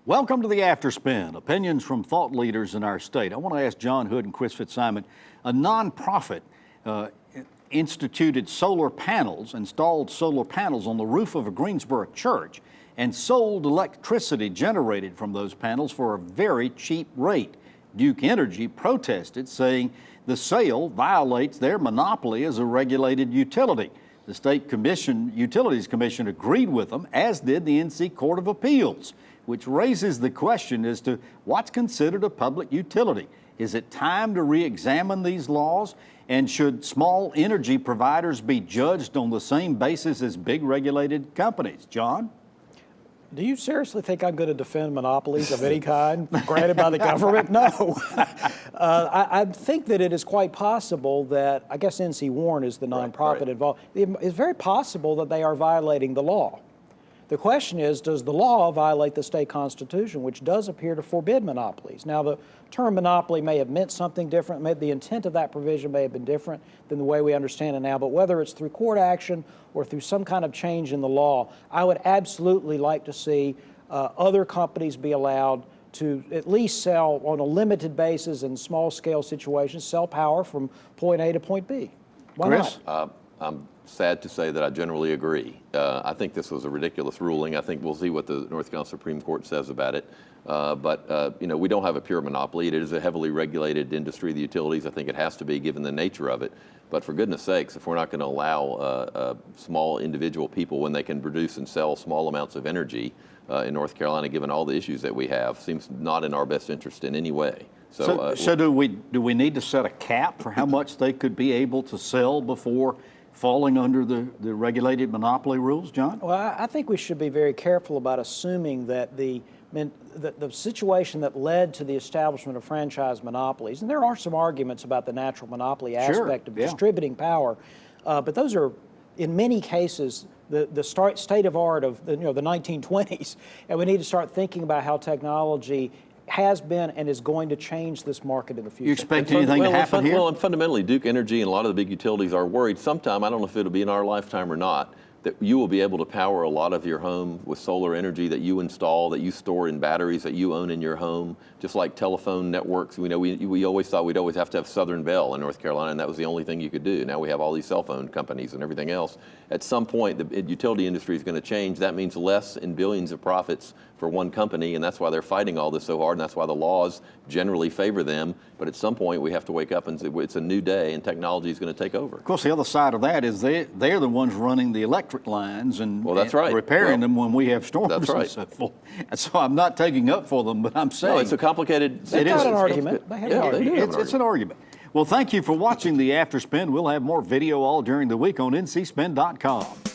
Welcome to the Afterspin, opinions from thought leaders in our state. I want to ask John Hood and Chris Fitzsimon, a nonprofit installed solar panels on the roof of a Greensboro church and sold electricity generated from those panels for a very cheap rate. Duke Energy protested, saying the sale violates their monopoly as a regulated utility. The State Utilities Commission agreed with them, as did the NC Court of Appeals, which raises the question as to what's considered a public utility. Is it time to re-examine these laws? And should small energy providers be judged on the same basis as big regulated companies? John? Do you seriously think I'm going to defend monopolies of any kind granted by the government? No. I think that it is quite possible that, I guess NC Warren is the nonprofit involved. It's very possible that they are violating the law. The question is, does the law violate the state constitution, which does appear to forbid monopolies? Now, the term monopoly may have meant something different. The intent of that provision may have been different than the way we understand it now, but whether it's through court action or through some kind of change in the law, I would absolutely like to see other companies be allowed to at least sell on a limited basis in small-scale situations, sell power from point A to point B. Why Chris? not? I'm sad to say that I generally agree. I think this was a ridiculous ruling. I think we'll see what the North Carolina Supreme Court says about it. But we don't have a pure monopoly. It is a heavily regulated industry, the utilities. I think it has to be, given the nature of it. But for goodness sakes, if we're not going to allow small individual people, when they can produce and sell small amounts of energy in North Carolina, given all the issues that we have, seems not in our best interest in any way. So do we need to set a cap for how much they could be able to sell before falling under the regulated monopoly rules, John? Well, I think we should be very careful about assuming that the situation that led to the establishment of franchise monopolies, and there are some arguments about the natural monopoly aspect of distributing power, but those are, in many cases, the state of art of the 1920s, and we need to start thinking about how technology has been and is going to change this market in the future. You expect anything to happen here? Well, and fundamentally, Duke Energy and a lot of the big utilities are worried sometime, I don't know if it'll be in our lifetime or not, that you will be able to power a lot of your home with solar energy that you install, that you store in batteries that you own in your home, just like telephone networks. We always thought we'd always have to have Southern Bell in North Carolina, and that was the only thing you could do. Now we have all these cell phone companies and everything else. At some point, the utility industry is going to change. That means less in billions of profits for one company, and that's why they're fighting all this so hard, and that's why the laws generally favor them. But at some point, we have to wake up and say it's a new day, and technology is going to take over. Of course, the other side of that is they're the ones running the electric lines and, repairing them when we have storms and so forth. And so I'm not taking up for them, but I'm saying... No, it's a complicated... It's not an argument. It's an argument. Well, thank you for watching the Afterspin. We'll have more video all during the week on ncspin.com.